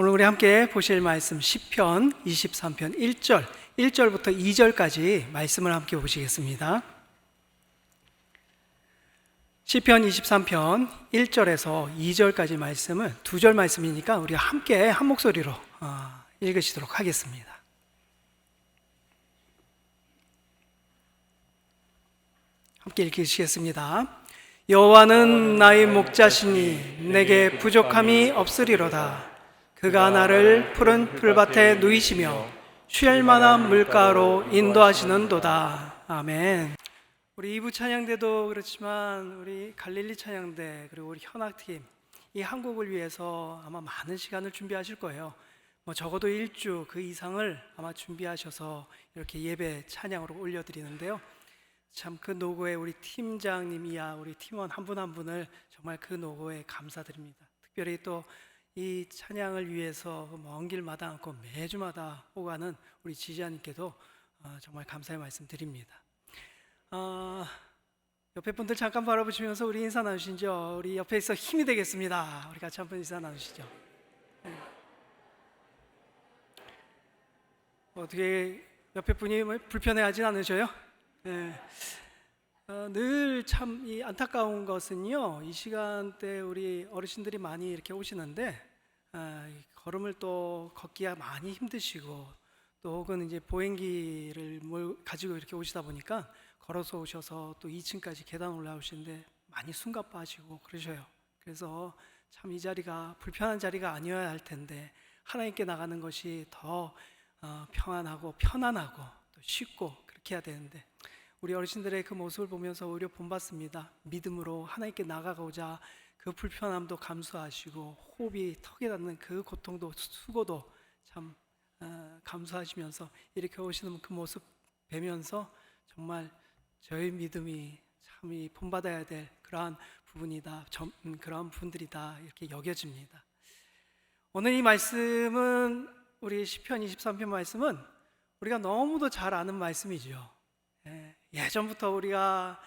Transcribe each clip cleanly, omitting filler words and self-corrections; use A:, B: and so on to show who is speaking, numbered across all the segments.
A: 오늘 우리 함께 보실 말씀 시편 23편 1절부터 2절까지 말씀을 함께 보시겠습니다. 시편 23편 1절에서 2절까지 말씀은 두 절 말씀이니까 우리 함께 한 목소리로 읽으시도록 하겠습니다. 함께 읽으시겠습니다. 여호와는 나의 목자시니 내게 부족함이 없으리로다. 그가 나를 푸른 풀밭에 누이시며 쉴 만한 물가로 인도하시는도다. 아멘. 우리 2부 찬양대도 그렇지만 우리 갈릴리 찬양대 그리고 우리 현악팀 이 한국을 위해서 아마 많은 시간을 준비하실 거예요. 적어도 1주 그 이상을 아마 준비하셔서 이렇게 예배 찬양으로 올려드리는데요. 참 그 노고에 우리 팀장님 이야 우리 팀원 한 분 한 분을 정말 그 노고에 감사드립니다. 특별히 또 이 찬양을 위해서 먼 길마다 않고 매주마다 오가는 우리 지지아님께도 정말 감사의 말씀 드립니다. 옆에 분들 잠깐 바라보시면서 우리 인사 나누시죠. 우리 옆에 있어 힘이 되겠습니다. 우리 같이 한번 인사 나누시죠. 어떻게 옆에 분이 불편해하진 않으셔요? 네. 늘 참 이 안타까운 것은요, 이 시간대 우리 어르신들이 많이 이렇게 오시는데 걸음을 또 걷기가 많이 힘드시고 또 혹은 이제 보행기를 가지고 이렇게 오시다 보니까 걸어서 오셔서 또 2층까지 계단 올라오시는데 많이 숨가빠지고 그러셔요. 그래서 참 이 자리가 불편한 자리가 아니어야 할 텐데 하나님께 나가는 것이 더 평안하고 편안하고 또 쉽고 그렇게 해야 되는데 우리 어르신들의 그 모습을 보면서 오히려 본받습니다. 믿음으로 하나님께 나가고자 그 불편함도 감수하시고 호흡이 턱에 닿는 그 고통도 수고도 참 감수하시면서 이렇게 오시는 그 모습 뵈면서 정말 저희 믿음이 참 이 본받아야 될 그러한 부분이다, 그러한 분들이다 이렇게 여겨집니다. 오늘 이 말씀은 우리 시편 23편 말씀은 우리가 너무도 잘 아는 말씀이죠. 예전부터 우리가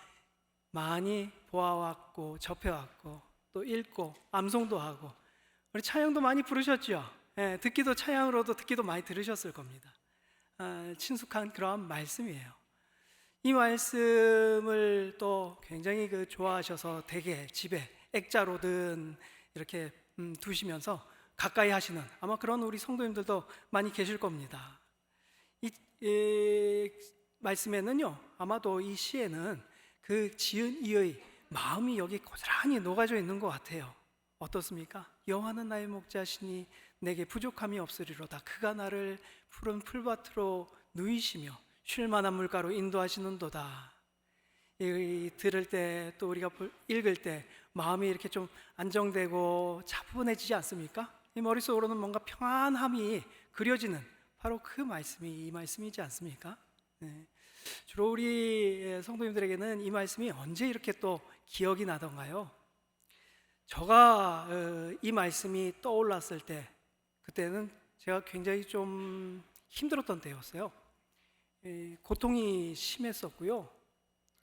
A: 많이 보아왔고 접해왔고 또 읽고 암송도 하고 우리 찬양도 많이 부르셨죠. 듣기도 찬양으로도 듣기도 많이 들으셨을 겁니다. 친숙한 그러한 말씀이에요. 이 말씀을 또 굉장히 좋아하셔서 대개 집에 액자로든 이렇게 두시면서 가까이 하시는 아마 그런 우리 성도님들도 많이 계실 겁니다. 이 말씀에는요, 아마도 이 시에는 그 지은 이의 마음이 여기 고스란히 녹아져 있는 것 같아요. 어떻습니까? 여호와는 나의 목자시니 내게 부족함이 없으리로다. 그가 나를 푸른 풀밭으로 누이시며 쉴 만한 물가로 인도하시는도다. 이 들을 때 또 우리가 읽을 때 마음이 이렇게 좀 안정되고 차분해지지 않습니까? 이 머릿속으로는 뭔가 평안함이 그려지는 바로 그 말씀이 이 말씀이지 않습니까? 주로 우리 성도님들에게는 이 말씀이 언제 이렇게 또 기억이 나던가요? 제가 이 말씀이 떠올랐을 때 그때는 제가 굉장히 좀 힘들었던 때였어요. 고통이 심했었고요.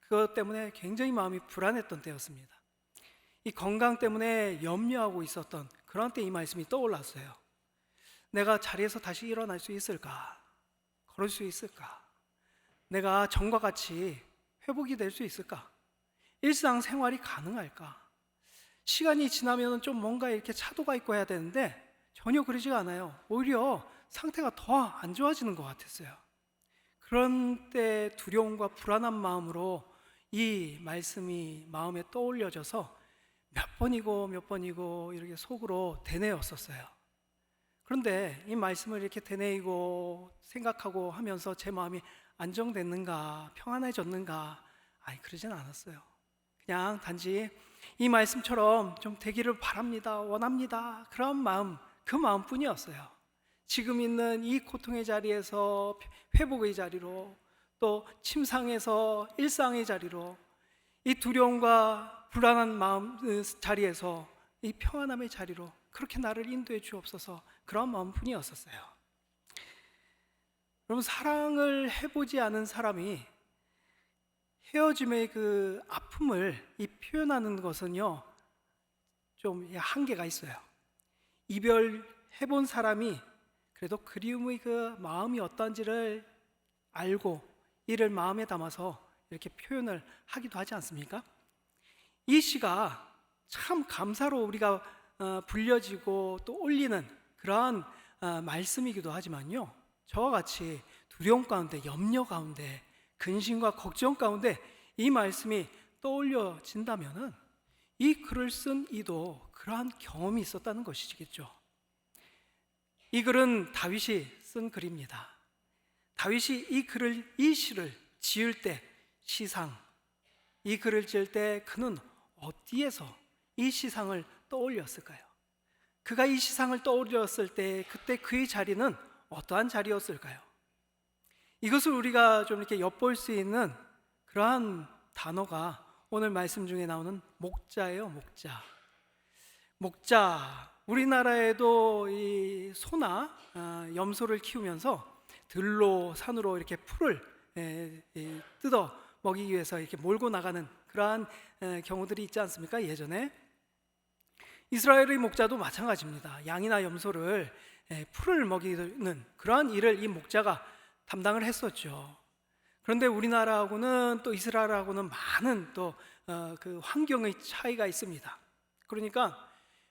A: 그것 때문에 굉장히 마음이 불안했던 때였습니다. 이 건강 때문에 염려하고 있었던 그런 때 이 말씀이 떠올랐어요. 내가 자리에서 다시 일어날 수 있을까? 걸을 수 있을까? 내가 전과 같이 회복이 될 수 있을까? 일상생활이 가능할까? 시간이 지나면 좀 뭔가 이렇게 차도가 있고 해야 되는데 전혀 그러지가 않아요. 오히려 상태가 더 안 좋아지는 것 같았어요. 그런 때 두려움과 불안한 마음으로 이 말씀이 마음에 떠올려져서 몇 번이고 이렇게 속으로 되뇌었었어요. 그런데 이 말씀을 이렇게 되뇌이고 생각하고 하면서 제 마음이 안정됐는가, 평안해졌는가? 그러진 않았어요. 그냥 단지 이 말씀처럼 좀 되기를 바랍니다, 원합니다. 그런 마음, 그 마음뿐이었어요. 지금 있는 이 고통의 자리에서 회복의 자리로 또 침상에서 일상의 자리로 이 두려움과 불안한 마음 자리에서 이 평안함의 자리로 그렇게 나를 인도해 주옵소서 그런 마음뿐이었었어요. 여러분, 사랑을 해보지 않은 사람이 헤어짐의 그 아픔을 표현하는 것은요 좀 한계가 있어요. 이별 해본 사람이 그래도 그리움의 그 마음이 어떤지를 알고 이를 마음에 담아서 이렇게 표현을 하기도 하지 않습니까? 이 시가 참 감사로 우리가 불려지고 또 올리는 그러한 말씀이기도 하지만요, 저와 같이 두려움 가운데, 염려 가운데, 근심과 걱정 가운데 이 말씀이 떠올려진다면은 이 글을 쓴 이도 그러한 경험이 있었다는 것이겠죠. 이 글은 다윗이 쓴 글입니다. 다윗이 이 시를 지을 때, 시상, 이 글을 지을 때 그는 어디에서 이 시상을 떠올렸을까요? 그가 이 시상을 떠올렸을 때 그때 그의 자리는 어떠한 자리였을까요? 이것을 우리가 좀 이렇게 엿볼 수 있는 그러한 단어가 오늘 말씀 중에 나오는 목자예요. 목자. 우리나라에도 이 소나 염소를 키우면서 들로 산으로 이렇게 풀을 뜯어 먹이기 위해서 이렇게 몰고 나가는 그러한 경우들이 있지 않습니까? 예전에 이스라엘의 목자도 마찬가지입니다. 양이나 염소를 풀을 먹이는 그러한 일을 이 목자가 담당을 했었죠. 그런데 우리나라하고는 또 이스라엘하고는 많은 또 그 환경의 차이가 있습니다. 그러니까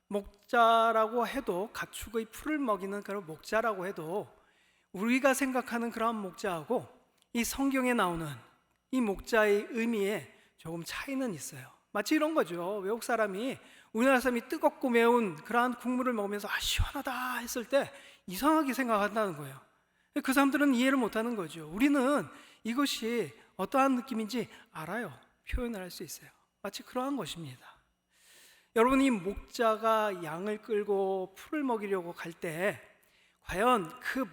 A: 목자라고 해도, 가축의 풀을 먹이는 그런 목자라고 해도 우리가 생각하는 그런 목자하고 이 성경에 나오는 이 목자의 의미에 조금 차이는 있어요. 마치 이런 거죠. 외국 사람이 우리나라 사람이 뜨겁고 매운 그러한 국물을 먹으면서 시원하다 했을 때 이상하게 생각한다는 거예요. 그 사람들은 이해를 못하는 거죠. 우리는 이것이 어떠한 느낌인지 알아요. 표현을 할 수 있어요. 마치 그러한 것입니다. 여러분, 이 목자가 양을 끌고 풀을 먹이려고 갈 때 과연 그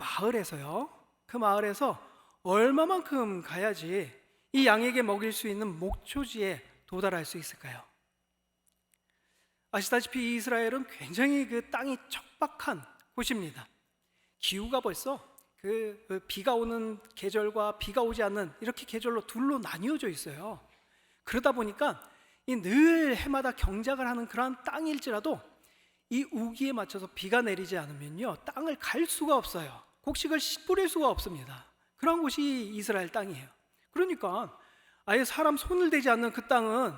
A: 마을에서 얼마만큼 가야지 이 양에게 먹일 수 있는 목초지에 도달할 수 있을까요? 아시다시피 이스라엘은 굉장히 그 땅이 척박한 곳입니다. 기후가 벌써 그 비가 오는 계절과 비가 오지 않는 이렇게 계절로 둘로 나뉘어져 있어요. 그러다 보니까 이 늘 해마다 경작을 하는 그러한 땅일지라도 이 우기에 맞춰서 비가 내리지 않으면요, 땅을 갈 수가 없어요. 곡식을 뿌릴 수가 없습니다. 그런 곳이 이스라엘 땅이에요. 그러니까 아예 사람 손을 대지 않는 그 땅은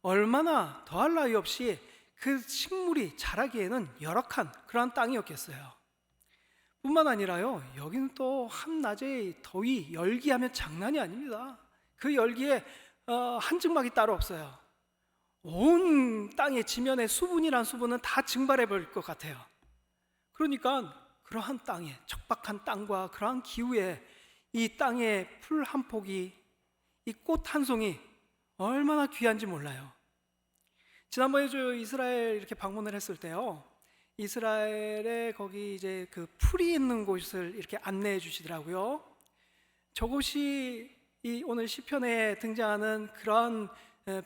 A: 얼마나 더할 나위 없이 그 식물이 자라기에는 열악한 그러한 땅이었겠어요. 뿐만 아니라요, 여기는 또 한낮의 더위, 열기하면 장난이 아닙니다. 그 열기에 한 증막이 따로 없어요. 온 땅의 지면에 수분이란 수분은 다 증발해 버릴 것 같아요. 그러니까 그러한 땅에, 척박한 땅과 그러한 기후에 이 땅의 풀 한 폭이, 이 꽃 한 송이 얼마나 귀한지 몰라요. 지난번에 저 이스라엘 이렇게 방문을 했을 때요, 이스라엘에 거기 이제 그 풀이 있는 곳을 이렇게 안내해 주시더라고요. 저곳이 이 오늘 시편에 등장하는 그런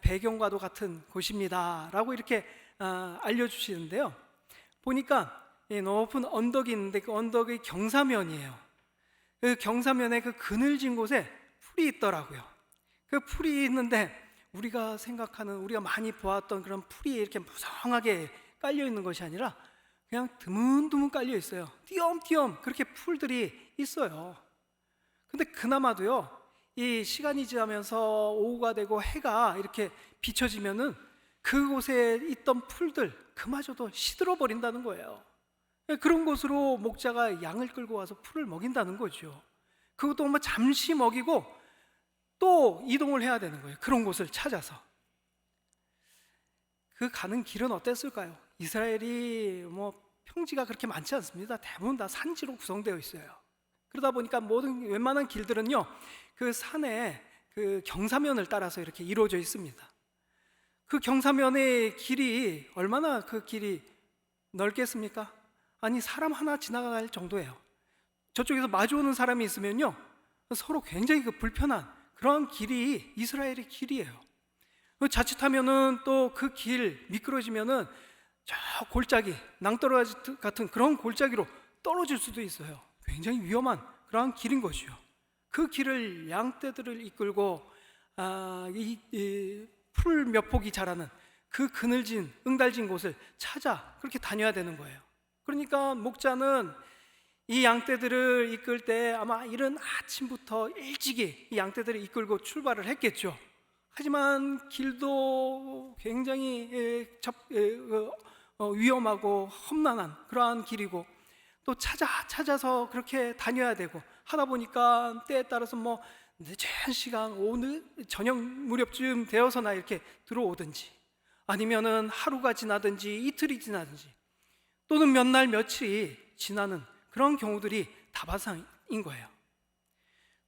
A: 배경과도 같은 곳입니다 라고 이렇게 알려주시는데요, 보니까 높은 언덕이 있는데 그 언덕의 경사면이에요. 그 경사면에 그 그늘진 곳에 풀이 있더라고요. 그 풀이 있는데 우리가 생각하는, 우리가 많이 보았던 그런 풀이 이렇게 무성하게 깔려 있는 것이 아니라 그냥 드문드문 깔려 있어요. 띄엄띄엄 그렇게 풀들이 있어요. 근데 그나마도요, 이 시간이 지나면서 오후가 되고 해가 이렇게 비춰지면은 그곳에 있던 풀들 그마저도 시들어 버린다는 거예요. 그런 곳으로 목자가 양을 끌고 와서 풀을 먹인다는 거죠. 그것도 뭐 잠시 먹이고 또 이동을 해야 되는 거예요. 그런 곳을 찾아서. 그 가는 길은 어땠을까요? 이스라엘이 뭐 평지가 그렇게 많지 않습니다. 대부분 다 산지로 구성되어 있어요. 그러다 보니까 웬만한 길들은요, 그 산의 그 경사면을 따라서 이렇게 이루어져 있습니다. 그 경사면의 길이 얼마나 그 길이 넓겠습니까? 아니, 사람 하나 지나갈 정도예요. 저쪽에서 마주오는 사람이 있으면요, 서로 굉장히 그 불편한 그런 길이 이스라엘의 길이에요. 자칫하면은 또 그 길 미끄러지면은 저 골짜기, 낭떠러지 같은 그런 골짜기로 떨어질 수도 있어요. 굉장히 위험한 그러한 길인 것이요. 그 길을 양떼들을 이끌고 풀 몇 폭이 자라는 그 그늘진 응달진 곳을 찾아 그렇게 다녀야 되는 거예요. 그러니까 목자는 이 양떼들을 이끌 때 아마 이른 아침부터 일찍이 이 양떼들을 이끌고 출발을 했겠죠. 하지만 길도 굉장히 위험하고 험난한 그러한 길이고, 또 찾아서 그렇게 다녀야 되고 하다 보니까 때에 따라서 뭐 늦은 시간, 오늘 저녁 무렵쯤 되어서나 이렇게 들어오든지, 아니면은 하루가 지나든지 이틀이 지나든지, 또는 몇 날 며칠이 지나는 그런 경우들이 다반사인 거예요.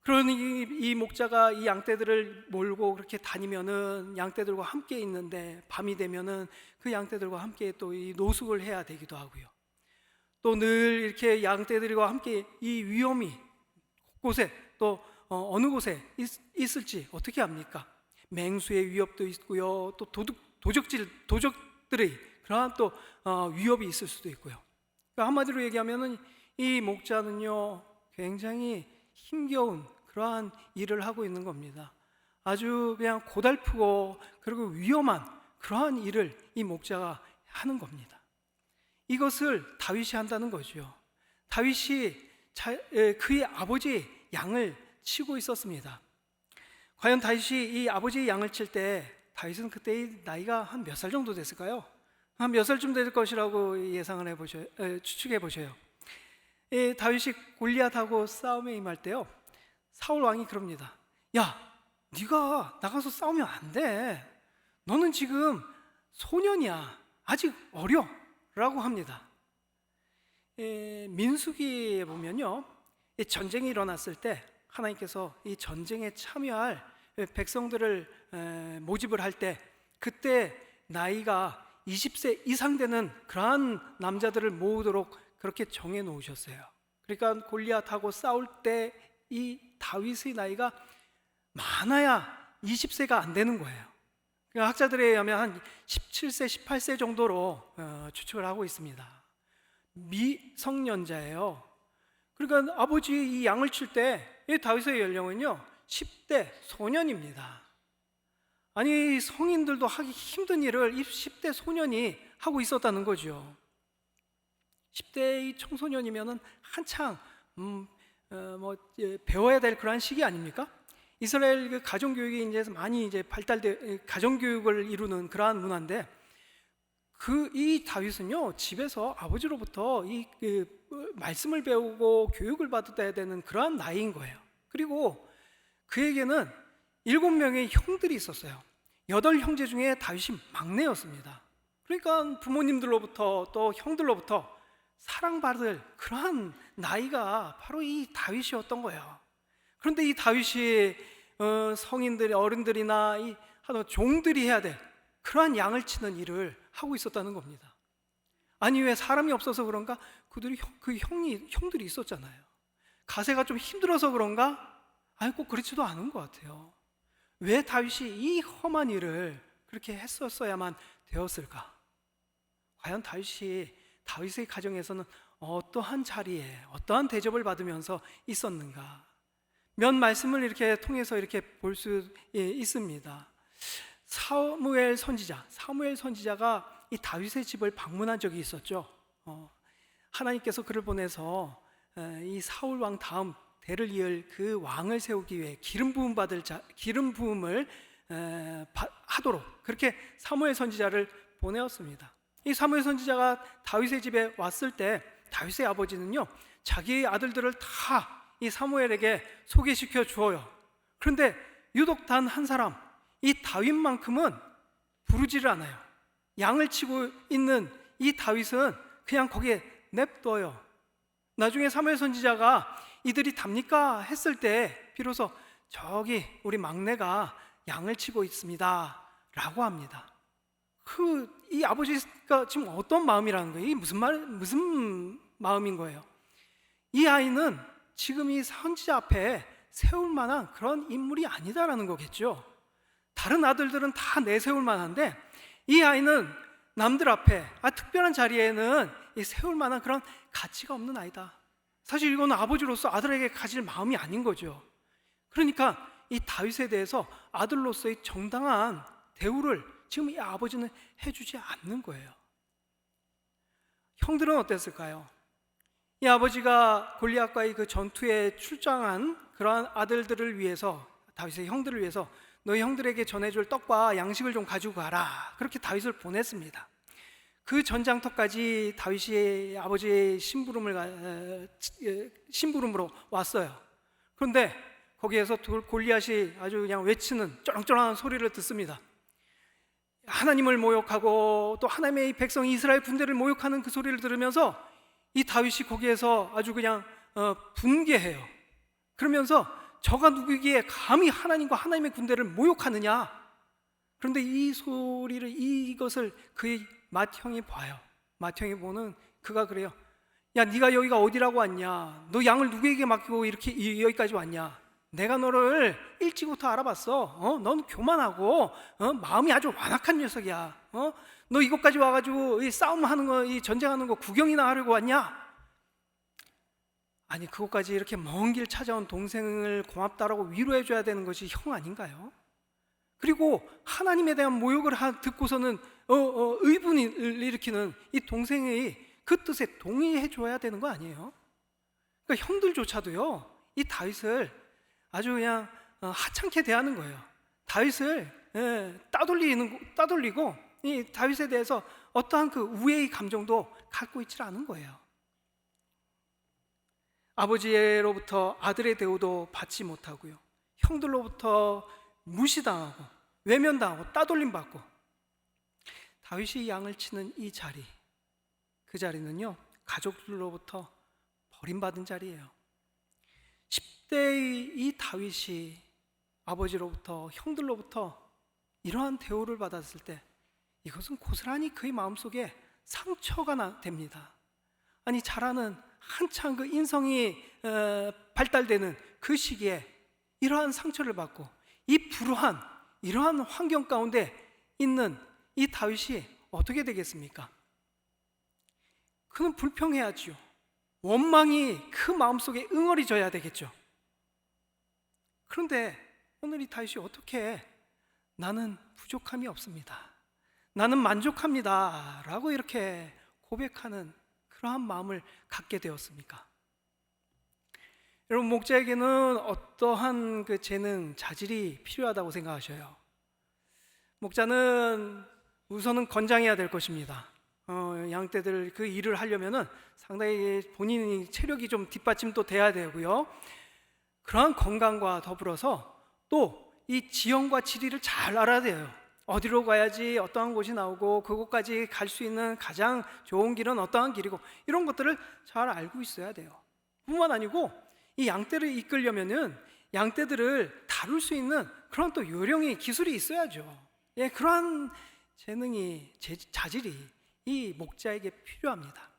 A: 그러니 이 목자가 이 양떼들을 몰고 그렇게 다니면은 양떼들과 함께 있는데, 밤이 되면은 그 양떼들과 함께 또 이 노숙을 해야 되기도 하고요. 또 늘 이렇게 양떼들과 함께 이 위험이 곳곳에 또 어느 곳에 있을지 어떻게 합니까? 맹수의 위협도 있고요. 또 도적들의 그러한 또 위협이 있을 수도 있고요. 그러니까 한마디로 얘기하면은 이 목자는요, 굉장히 힘겨운 그러한 일을 하고 있는 겁니다. 아주 그냥 고달프고 그리고 위험한 그러한 일을 이 목자가 하는 겁니다. 이것을 다윗이 한다는 거죠. 다윗이 그의 아버지의 양을 치고 있었습니다. 과연 다윗이 이 아버지의 양을 칠 때 다윗은 그때 나이가 한 몇 살 정도 됐을까요? 한 몇 살쯤 될 것이라고 예상을 추측해 보셔요. 다윗이 골리앗하고 싸움에 임할 때요, 사울 왕이 그럽니다. 야, 네가 나가서 싸우면 안 돼. 너는 지금 소년이야. 아직 어려. 라고 합니다. 민수기에 보면요, 전쟁이 일어났을 때 하나님께서 이 전쟁에 참여할 백성들을 모집을 할 때, 그때 나이가 20세 이상 되는 그러한 남자들을 모으도록 그렇게 정해 놓으셨어요. 그러니까 골리앗하고 싸울 때 이 다윗의 나이가 많아야 20세가 안 되는 거예요. 그러니까 학자들에 의하면 한 17세, 18세 정도로 추측을 하고 있습니다. 미성년자예요. 그러니까 아버지 이 양을 칠 때 다윗의 연령은요 10대 소년입니다. 아니, 성인들도 하기 힘든 일을 10대 소년이 하고 있었다는 거죠. 10대의 청소년이면은 한창 배워야 될 그러한 시기 아닙니까? 이스라엘 그 가정교육이 이제 많이 가정교육을 이루는 그러한 문화인데, 이 다윗은요 집에서 아버지로부터 말씀을 배우고 교육을 받아야 되는 그러한 나이인 거예요. 그리고 그에게는 7명의 형들이 있었어요. 8형제 중에 다윗이 막내였습니다. 그러니까 부모님들로부터 또 형들로부터 사랑받을 그러한 나이가 바로 이 다윗이었던 거예요. 그런데 이 다윗이 성인들이, 어른들이나 종들이 해야 될 그러한 양을 치는 일을 하고 있었다는 겁니다. 아니, 왜 사람이 없어서 그런가? 형들이 있었잖아요. 가세가 좀 힘들어서 그런가? 아니, 꼭 그렇지도 않은 것 같아요. 왜 다윗이 이 험한 일을 그렇게 했었어야만 되었을까? 과연 다윗의 가정에서는 어떠한 자리에 어떠한 대접을 받으면서 있었는가? 몇 말씀을 이렇게 통해서 이렇게 볼 수 있습니다. 사무엘 선지자가 이 다윗의 집을 방문한 적이 있었죠. 하나님께서 그를 보내서 이 사울 왕 다음 대를 이을 그 왕을 세우기 위해 기름 부음을 하도록 그렇게 사무엘 선지자를 보내었습니다. 이 사무엘 선지자가 다윗의 집에 왔을 때 다윗의 아버지는요 자기의 아들들을 다 이 사무엘에게 소개시켜 주어요. 그런데 유독 단 한 사람, 이 다윗만큼은 부르지를 않아요. 양을 치고 있는 이 다윗은 그냥 거기에 냅둬요. 나중에 사무엘 선지자가 이들이 답니까? 했을 때 비로소 저기 우리 막내가 양을 치고 있습니다 라고 합니다. 이 아버지가 지금 어떤 마음이라는 거예요? 이게 무슨 마음인 거예요? 이 아이는 지금 이 선지자 앞에 세울 만한 그런 인물이 아니다라는 거겠죠. 다른 아들들은 다 내세울 만한데 이 아이는 남들 앞에 특별한 자리에는 세울 만한 그런 가치가 없는 아이다. 사실 이건 아버지로서 아들에게 가질 마음이 아닌 거죠. 그러니까 이 다윗에 대해서 아들로서의 정당한 대우를 지금 이 아버지는 해주지 않는 거예요. 형들은 어땠을까요? 이 아버지가 골리앗과의 그 전투에 출장한 그러한 아들들을 위해서, 다윗의 형들을 위해서 너희 형들에게 전해줄 떡과 양식을 좀 가지고 가라, 그렇게 다윗을 보냈습니다. 그 전장터까지 다윗이 아버지의 심부름으로 왔어요. 그런데 거기에서 골리앗이 아주 그냥 외치는 쩌렁쩌렁한 소리를 듣습니다. 하나님을 모욕하고 또 하나님의 백성 이스라엘 군대를 모욕하는 그 소리를 들으면서 이 다윗이 거기에서 아주 그냥 분개해요. 그러면서 저가 누구기에 감히 하나님과 하나님의 군대를 모욕하느냐. 그런데 이 소리를, 이것을 그의 맏형이 봐요. 맏형이 보는, 그가 그래요. 야, 네가 여기가 어디라고 왔냐? 너 양을 누구에게 맡기고 이렇게 여기까지 왔냐? 내가 너를 일찍부터 알아봤어. 넌 교만하고 마음이 아주 완악한 녀석이야. 너 이곳까지 와가지고 이 싸움하는 거, 이 전쟁하는 거 구경이나 하려고 왔냐? 아니, 그곳까지 이렇게 먼 길 찾아온 동생을 고맙다라고 위로해줘야 되는 것이 형 아닌가요? 그리고 하나님에 대한 모욕을 듣고서는 의분을 일으키는 이 동생의 그 뜻에 동의해줘야 되는 거 아니에요? 그러니까 형들조차도요, 이 다윗을 아주 그냥 하찮게 대하는 거예요. 다윗을 따돌리고 이 다윗에 대해서 어떠한 그 우애의 감정도 갖고 있지 않은 거예요. 아버지로부터 아들의 대우도 받지 못하고요, 형들로부터 무시당하고 외면당하고 따돌림받고, 다윗이 양을 치는 이 자리, 그 자리는요, 가족들로부터 버림받은 자리예요. 10대의 이 다윗이 아버지로부터 형들로부터 이러한 대우를 받았을 때 이것은 고스란히 그의 마음속에 상처가 됩니다. 아니, 자라는 한창 그 인성이 발달되는 그 시기에 이러한 상처를 받고 이 불우한 이러한 환경 가운데 있는 이 다윗이 어떻게 되겠습니까? 그는 불평해야지요. 원망이 그 마음속에 응어리져야 되겠죠. 그런데 오늘 이 다윗이 어떻게 나는 부족함이 없습니다, 나는 만족합니다 라고 이렇게 고백하는 그러한 마음을 갖게 되었습니까? 여러분, 목자에게는 어떠한 그 재능, 자질이 필요하다고 생각하셔요? 목자는 우선은 건장해야 될 것입니다. 양떼들 그 일을 하려면은 상당히 본인이 체력이 좀 뒷받침도 돼야 되고요, 그러한 건강과 더불어서 또 이 지형과 지리를 잘 알아야 돼요. 어디로 가야지 어떠한 곳이 나오고 그곳까지 갈 수 있는 가장 좋은 길은 어떠한 길이고, 이런 것들을 잘 알고 있어야 돼요. 뿐만 아니고 이 양떼를 이끌려면은 양떼들을 다룰 수 있는 그런 또 요령이, 기술이 있어야죠. 예, 그러한 재능이, 자질이 이 목자에게 필요합니다.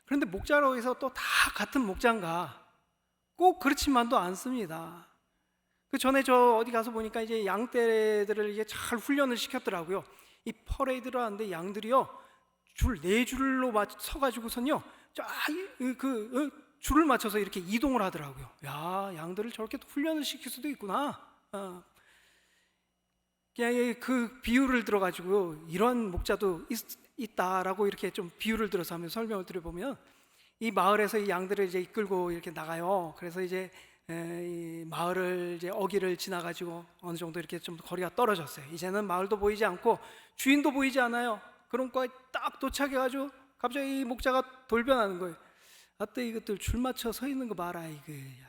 A: 그런데 목자라고 해서 또 다 같은 목자인가? 꼭 그렇지만도 않습니다. 그 전에 저 어디 가서 보니까 이제 양떼들을 이게 잘 훈련을 시켰더라고요. 이 퍼레이드를 하는데 양들이요, 줄 4줄로 서가지고선요, 줄을 맞춰서 이렇게 이동을 하더라고요. 야, 양들을 저렇게 훈련을 시킬 수도 있구나. 그냥 그 비유를 들어가지고 이런 목자도 있다라고 이렇게 좀 비유를 들어서 하면 설명을 드려보면, 이 마을에서 이 양들을 이제 이끌고 이렇게 나가요. 그래서 이제 이 마을을 이제 어기를 지나가지고 어느 정도 이렇게 좀 거리가 떨어졌어요. 이제는 마을도 보이지 않고 주인도 보이지 않아요. 그런 거에 딱 도착해가지고 갑자기 이 목자가 돌변하는 거예요. 아따, 이것들 줄 맞춰 서 있는 거 봐라. 이거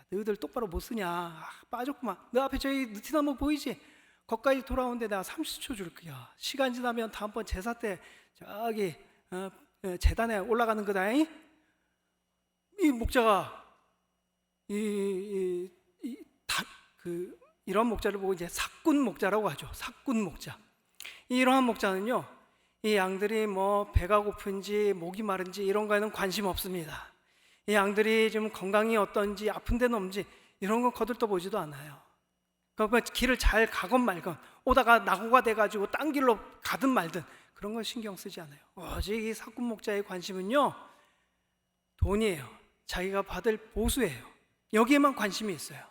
A: 너희들 똑바로 못 쓰냐? 빠졌구만. 너 앞에 저기 느티나무 보이지? 거기까지 돌아오는데 내가 30초 줄 거야. 시간 지나면 다음번 제사 때 저기 제단에 올라가는 거다. 이 목자가 이런 목자를 보고 이제 삭군 목자라고 하죠. 삭군 목자. 이러한 목자는요, 이 양들이 뭐 배가 고픈지 목이 마른지 이런 거에는 관심 없습니다. 이 양들이 좀 건강이 어떤지, 아픈 데는 없는지 이런 건 거들떠보지도 않아요. 그러니까 길을 잘 가건 말건, 오다가 낙오가 돼가지고 딴 길로 가든 말든 그런 건 신경 쓰지 않아요. 오직 이 삭군 목자의 관심은요, 돈이에요. 자기가 받을 보수예요. 여기에만 관심이 있어요.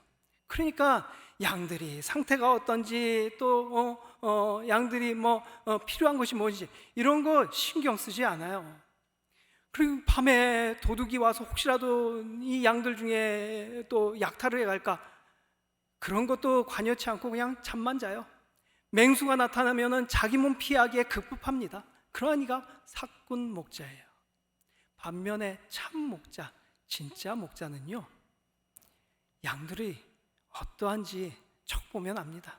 A: 그러니까 양들이 상태가 어떤지, 또 양들이 필요한 것이 뭔지 이런 거 신경 쓰지 않아요. 그리고 밤에 도둑이 와서 혹시라도 이 양들 중에 또 약탈을 해갈까, 그런 것도 관여치 않고 그냥 잠만 자요. 맹수가 나타나면 자기 몸 피하기에 급급합니다. 그러니까 사꾼 목자예요. 반면에 참 목자, 진짜 목자는요, 양들이 어떠한지 척 보면 압니다.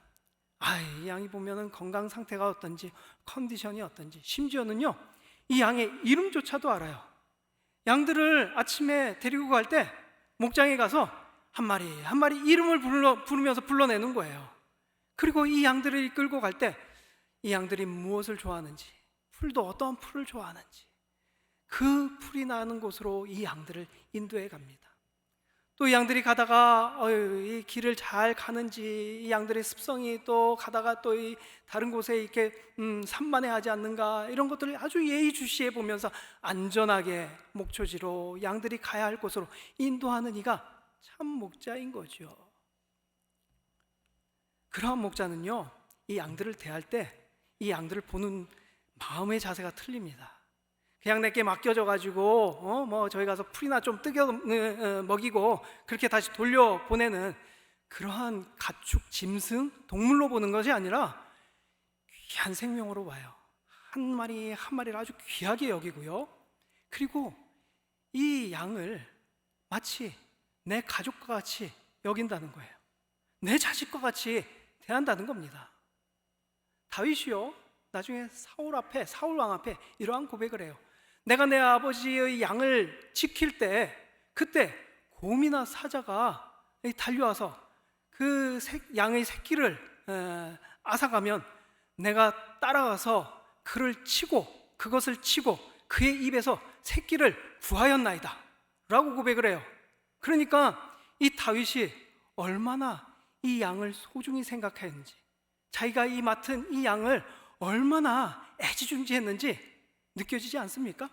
A: 이 양이 보면은 건강 상태가 어떤지, 컨디션이 어떤지, 심지어는요, 이 양의 이름조차도 알아요. 양들을 아침에 데리고 갈 때 목장에 가서 한 마리 한 마리 이름을 부르면서 불러내는 거예요. 그리고 이 양들을 끌고 갈 때 이 양들이 무엇을 좋아하는지, 풀도 어떠한 풀을 좋아하는지, 그 풀이 나는 곳으로 이 양들을 인도해 갑니다. 또 이 양들이 가다가 이 길을 잘 가는지, 이 양들의 습성이 또 가다가 또 이 다른 곳에 이렇게 산만해하지 않는가, 이런 것들을 아주 예의주시해 보면서 안전하게 목초지로 양들이 가야 할 곳으로 인도하는 이가 참 목자인 거죠. 그러한 목자는요, 이 양들을 대할 때 이 양들을 보는 마음의 자세가 틀립니다. 그냥 내게 맡겨져 가지고 저희 가서 풀이나 좀 뜯겨 먹이고 그렇게 다시 돌려 보내는 그러한 가축, 짐승, 동물로 보는 것이 아니라 귀한 생명으로 봐요. 한 마리 한 마리를 아주 귀하게 여기고요. 그리고 이 양을 마치 내 가족과 같이 여긴다는 거예요. 내 자식과 같이 대한다는 겁니다. 다윗이요, 나중에 사울 왕 앞에 이러한 고백을 해요. 내가 내 아버지의 양을 지킬 때, 그때 곰이나 사자가 달려와서 그 양의 새끼를 앗아가면 내가 따라가서 그것을 치고 그의 입에서 새끼를 구하였나이다 라고 고백을 해요. 그러니까 이 다윗이 얼마나 이 양을 소중히 생각했는지, 자기가 이 맡은 이 양을 얼마나 애지중지했는지 느껴지지 않습니까?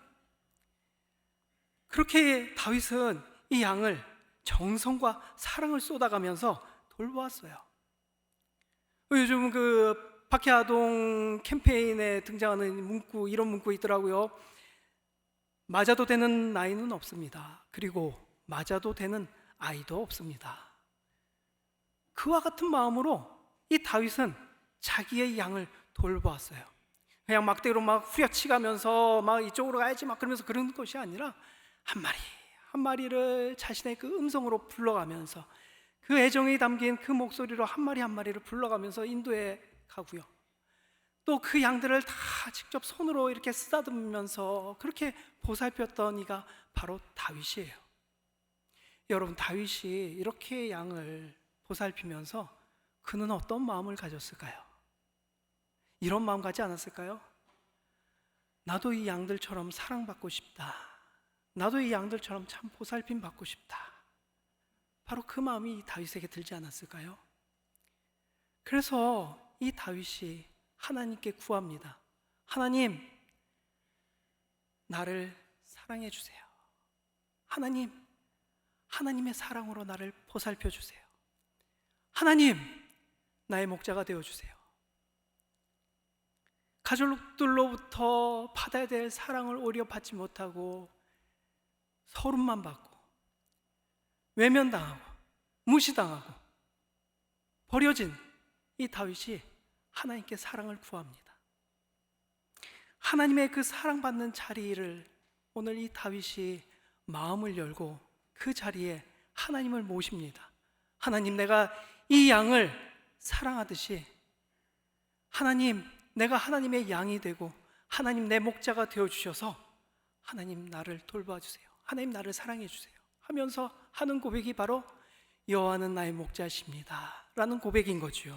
A: 그렇게 다윗은 이 양을 정성과 사랑을 쏟아가면서 돌보았어요. 요즘 그 박해아동 캠페인에 등장하는 문구, 이런 문구 있더라고요. 맞아도 되는 나이는 없습니다. 그리고 맞아도 되는 아이도 없습니다. 그와 같은 마음으로 이 다윗은 자기의 양을 돌보았어요. 그냥 막대기로 막 후려치가면서 막 이쪽으로 가야지 막 그러면서 그런 것이 아니라 한 마리 한 마리를 자신의 그 음성으로 불러가면서, 그 애정이 담긴 그 목소리로 한 마리 한 마리를 불러가면서 인도해 가고요. 또 그 양들을 다 직접 손으로 이렇게 쓰다듬으면서 그렇게 보살폈던 이가 바로 다윗이에요. 여러분, 다윗이 이렇게 양을 보살피면서 그는 어떤 마음을 가졌을까요? 이런 마음 가지 않았을까요? 나도 이 양들처럼 사랑받고 싶다. 나도 이 양들처럼 참 보살핌 받고 싶다. 바로 그 마음이 다윗에게 들지 않았을까요? 그래서 이 다윗이 하나님께 구합니다. 하나님, 나를 사랑해 주세요. 하나님, 하나님의 사랑으로 나를 보살펴 주세요. 하나님, 나의 목자가 되어 주세요. 가족들로부터 받아야 될 사랑을 오히려 받지 못하고 서름만 받고 외면당하고 무시당하고 버려진 이 다윗이 하나님께 사랑을 구합니다. 하나님의 그 사랑받는 자리를 오늘 이 다윗이 마음을 열고 그 자리에 하나님을 모십니다. 하나님, 내가 이 양을 사랑하듯이 하나님, 내가 하나님의 양이 되고 하나님 내 목자가 되어주셔서 하나님 나를 돌봐 주세요. 하나님 나를 사랑해 주세요 하면서 하는 고백이 바로 여호와는 나의 목자십니다 라는 고백인 거죠.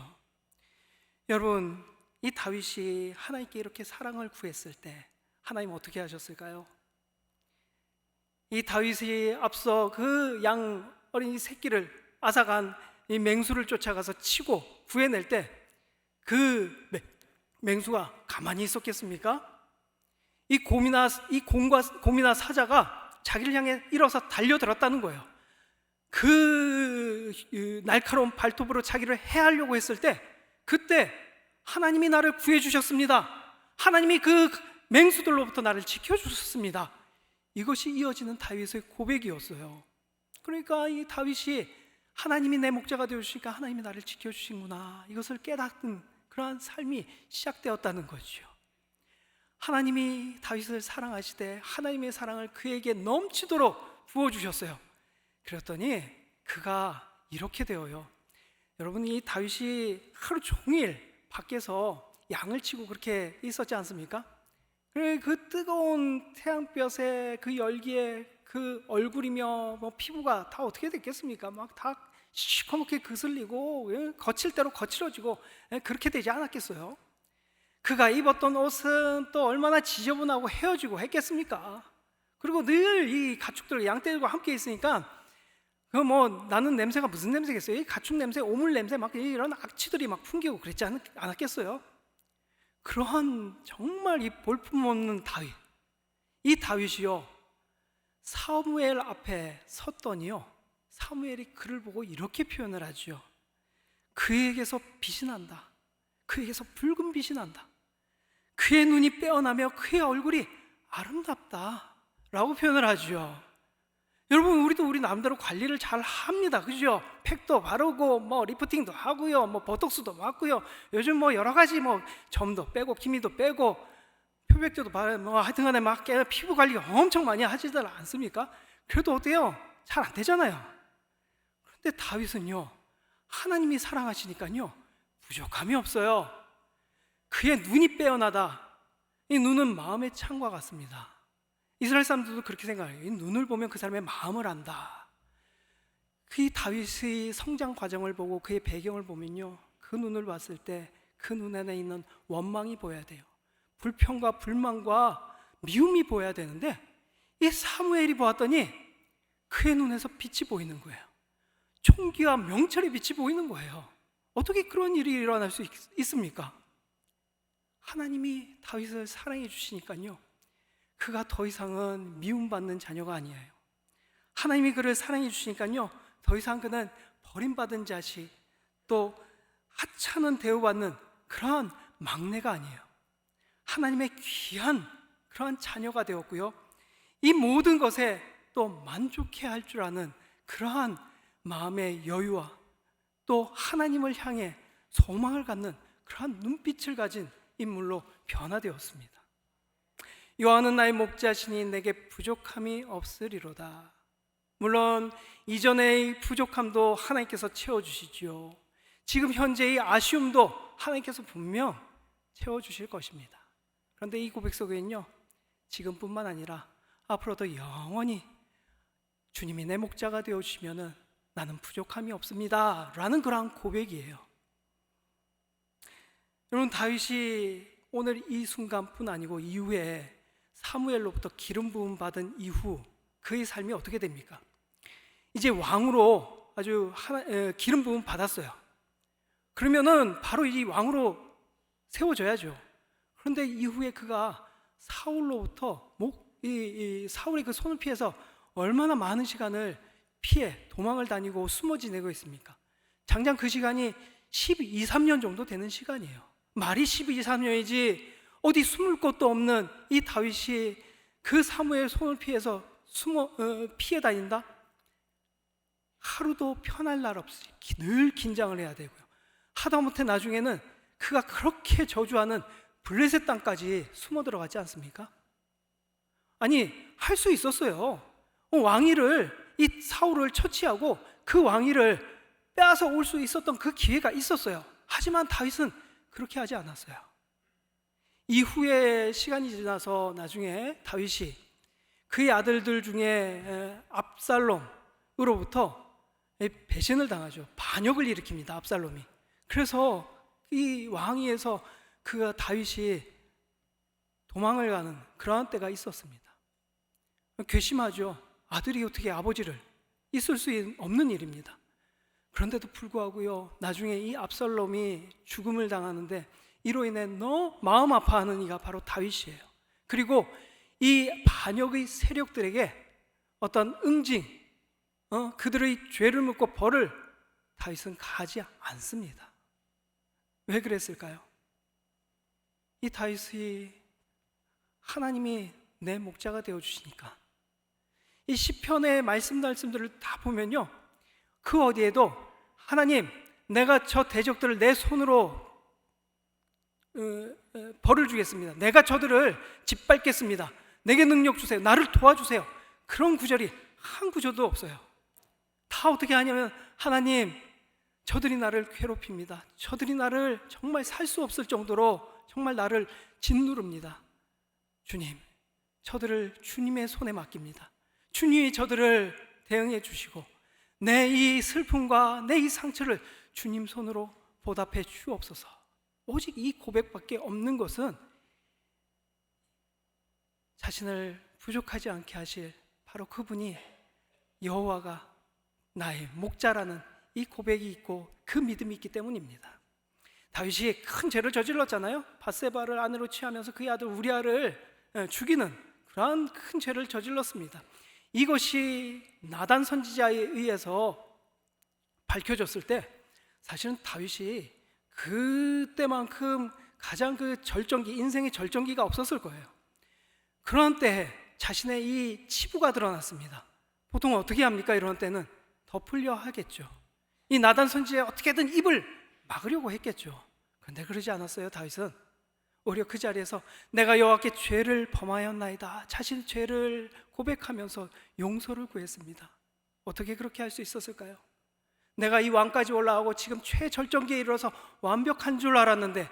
A: 여러분, 이 다윗이 하나님께 이렇게 사랑을 구했을 때 하나님 어떻게 하셨을까요? 이 다윗이 앞서 그 양 어린이 새끼를 앗아간 이 맹수를 쫓아가서 치고 구해낼 때 그 맹수가 가만히 있었겠습니까? 이 곰이나 사자가 자기를 향해 일어서 달려들었다는 거예요. 그 날카로운 발톱으로 자기를 해하려고 했을 때, 그때 하나님이 나를 구해 주셨습니다. 하나님이 그 맹수들로부터 나를 지켜주셨습니다. 이것이 이어지는 다윗의 고백이었어요. 그러니까 이 다윗이 하나님이 내 목자가 되어주시니까 하나님이 나를 지켜주시는구나, 이것을 깨닫는 그러한 삶이 시작되었다는 거죠. 하나님이 다윗을 사랑하시되 하나님의 사랑을 그에게 넘치도록 부어주셨어요. 그랬더니 그가 이렇게 되어요. 여러분, 이 다윗이 하루 종일 밖에서 양을 치고 그렇게 있었지 않습니까? 그 뜨거운 태양볕에 그 열기에 그 얼굴이며 뭐 피부가 다 어떻게 됐겠습니까? 막 다 시커멓게 그슬리고 거칠 대로 거칠어지고 그렇게 되지 않았겠어요? 그가 입었던 옷은 또 얼마나 지저분하고 헤어지고 했겠습니까? 그리고 늘 이 가축들, 양떼들과 함께 있으니까 그 뭐 나는 냄새가 무슨 냄새겠어요? 이 가축 냄새, 오물 냄새, 막 이런 악취들이 막 풍기고 그랬지 않았겠어요? 그러한 정말 이 볼품없는 다윗, 이 다윗이요, 사무엘 앞에 섰더니요, 사무엘이 그를 보고 이렇게 표현을 하죠. 그에게서 빛이 난다. 그에게서 붉은 빛이 난다. 그의 눈이 빼어나며 그의 얼굴이 아름답다 라고 표현을 하죠. 여러분, 우리도 우리 나름대로 관리를 잘 합니다. 그죠? 팩도 바르고 뭐 리프팅도 하고요, 뭐 보톡스도 맞고요, 요즘 뭐 여러 가지 뭐 점도 빼고 기미도 빼고 표백제도 바르고 뭐 하여튼간에 막 피부 관리 엄청 많이 하시지 않습니까? 그래도 어때요? 잘 안 되잖아요. 그런데 다윗은요, 하나님이 사랑하시니까요 부족함이 없어요. 그의 눈이 빼어나다. 이 눈은 마음의 창과 같습니다. 이스라엘 사람들도 그렇게 생각해요. 이 눈을 보면 그 사람의 마음을 안다. 그 다윗의 성장 과정을 보고 그의 배경을 보면요, 그 눈을 봤을 때 그 눈 안에 있는 원망이 보여야 돼요. 불평과 불만과 미움이 보여야 되는데 이 사무엘이 보았더니 그의 눈에서 빛이 보이는 거예요. 총기와 명철의 빛이 보이는 거예요. 어떻게 그런 일이 일어날 수 있습니까? 하나님이 다윗을 사랑해 주시니까요, 그가 더 이상은 미움받는 자녀가 아니에요. 하나님이 그를 사랑해 주시니까요, 더 이상 그는 버림받은 자식, 또 하찮은 대우받는 그러한 막내가 아니에요. 하나님의 귀한 그러한 자녀가 되었고요, 이 모든 것에 또 만족해야 할 줄 아는 그러한 마음의 여유와 또 하나님을 향해 소망을 갖는 그러한 눈빛을 가진 인물로 변화되었습니다. 여호와는 나의 목자시니 내게 부족함이 없으리로다. 물론 이전의 부족함도 하나님께서 채워주시지요. 지금 현재의 아쉬움도 하나님께서 분명 채워주실 것입니다. 그런데 이 고백 속에는요, 지금뿐만 아니라 앞으로도 영원히 주님이 내 목자가 되어주시면 나는 부족함이 없습니다 라는 그러한 고백이에요. 여러분, 다윗이 오늘 이 순간뿐 아니고 이후에 사무엘로부터 기름 부음 받은 이후 그의 삶이 어떻게 됩니까? 이제 왕으로 아주 기름 부음 받았어요. 그러면은 바로 이 왕으로 세워져야죠. 그런데 이후에 그가 사울로부터 사울의 그 손을 피해서 얼마나 많은 시간을 피해 도망을 다니고 숨어 지내고 있습니까? 장장 그 시간이 12, 13년 정도 되는 시간이에요. 말이 12, 13년이지 어디 숨을 곳도 없는 이 다윗이 그 사무엘 손을 피해서 피해 다닌다? 하루도 편할 날 없이 늘 긴장을 해야 되고요. 하다못해 나중에는 그가 그렇게 저주하는 블레셋 땅까지 숨어 들어가지 않습니까? 아니, 할 수 있었어요. 왕위를, 이 사울을 처치하고 그 왕위를 빼앗아 올 수 있었던 그 기회가 있었어요. 하지만 다윗은 그렇게 하지 않았어요. 이후에 시간이 지나서 나중에 다윗이 그의 아들들 중에 압살롬으로부터 배신을 당하죠. 반역을 일으킵니다, 압살롬이. 그래서 이 왕위에서 그가 다윗이 도망을 가는 그러한 때가 있었습니다. 괘씸하죠. 아들이 어떻게 아버지를, 있을 수 없는 일입니다. 그런데도 불구하고요, 나중에 이 압살롬이 죽음을 당하는데 이로 인해 너무 마음 아파하는 이가 바로 다윗이에요. 그리고 이 반역의 세력들에게 어떤 응징, 그들의 죄를 묻고 벌을 다윗은 가지 않습니다. 왜 그랬을까요? 이 다윗이 하나님이 내 목자가 되어주시니까 이 시편의 말씀들을 다 보면요, 그 어디에도 하나님, 내가 저 대적들을 내 손으로 벌을 주겠습니다. 내가 저들을 짓밟겠습니다. 내게 능력 주세요. 나를 도와주세요. 그런 구절이 한 구절도 없어요. 다 어떻게 하냐면, 하나님, 저들이 나를 괴롭힙니다. 저들이 나를 정말 살 수 없을 정도로 정말 나를 짓누릅니다. 주님, 저들을 주님의 손에 맡깁니다. 주님이 저들을 대응해 주시고 내 이 슬픔과 내 이 상처를 주님 손으로 보답해 주옵소서. 오직 이 고백밖에 없는 것은 자신을 부족하지 않게 하실 바로 그분이 여호와가 나의 목자라는 이 고백이 있고 그 믿음이 있기 때문입니다. 다윗이 큰 죄를 저질렀잖아요. 밧세바를 아내로 취하면서 그의 아들 우리아를 죽이는 그러한 큰 죄를 저질렀습니다. 이것이 나단 선지자에 의해서 밝혀졌을 때 사실은 다윗이 그때만큼 가장 그 절정기, 인생의 절정기가 없었을 거예요. 그런 때에 자신의 이 치부가 드러났습니다. 보통 어떻게 합니까? 이런 때는 덮으려 하겠죠. 이 나단 선지자에 어떻게든 입을 막으려고 했겠죠. 그런데 그러지 않았어요. 다윗은 오히려 그 자리에서 내가 여호와께 죄를 범하였나이다, 자신의 죄를 고백하면서 용서를 구했습니다. 어떻게 그렇게 할 수 있었을까요? 내가 이 왕까지 올라가고 지금 최절정기에 이르러서 완벽한 줄 알았는데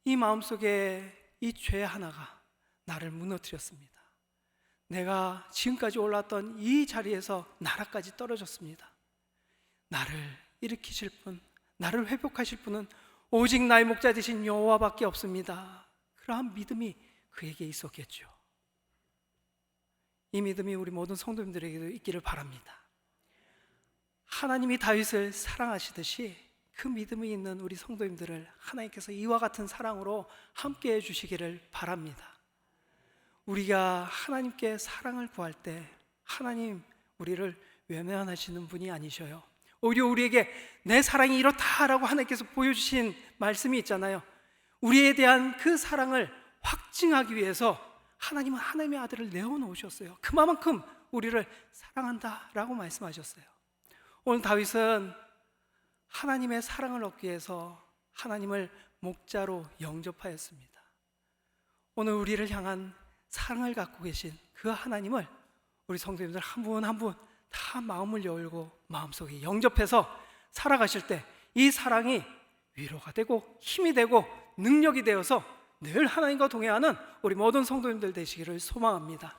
A: 이 마음속에 이 죄 하나가 나를 무너뜨렸습니다. 내가 지금까지 올랐던 이 자리에서 나라까지 떨어졌습니다. 나를 일으키실 분, 나를 회복하실 분은 오직 나의 목자 되신 여호와밖에 없습니다. 그러한 믿음이 그에게 있었겠죠. 이 믿음이 우리 모든 성도님들에게도 있기를 바랍니다. 하나님이 다윗을 사랑하시듯이 그 믿음이 있는 우리 성도님들을 하나님께서 이와 같은 사랑으로 함께 해주시기를 바랍니다. 우리가 하나님께 사랑을 구할 때 하나님 우리를 외면하시는 분이 아니셔요. 오히려 우리에게 내 사랑이 이렇다라고 하나님께서 보여주신 말씀이 있잖아요. 우리에 대한 그 사랑을 확증하기 위해서 하나님은 하나님의 아들을 내어놓으셨어요. 그만큼 우리를 사랑한다라고 말씀하셨어요. 오늘 다윗은 하나님의 사랑을 얻기 위해서 하나님을 목자로 영접하였습니다. 오늘 우리를 향한 사랑을 갖고 계신 그 하나님을 우리 성도님들 한 분 한 분 다 마음을 열고 마음속에 영접해서 살아가실 때 이 사랑이 위로가 되고 힘이 되고 능력이 되어서 늘 하나님과 동행하는 우리 모든 성도님들 되시기를 소망합니다.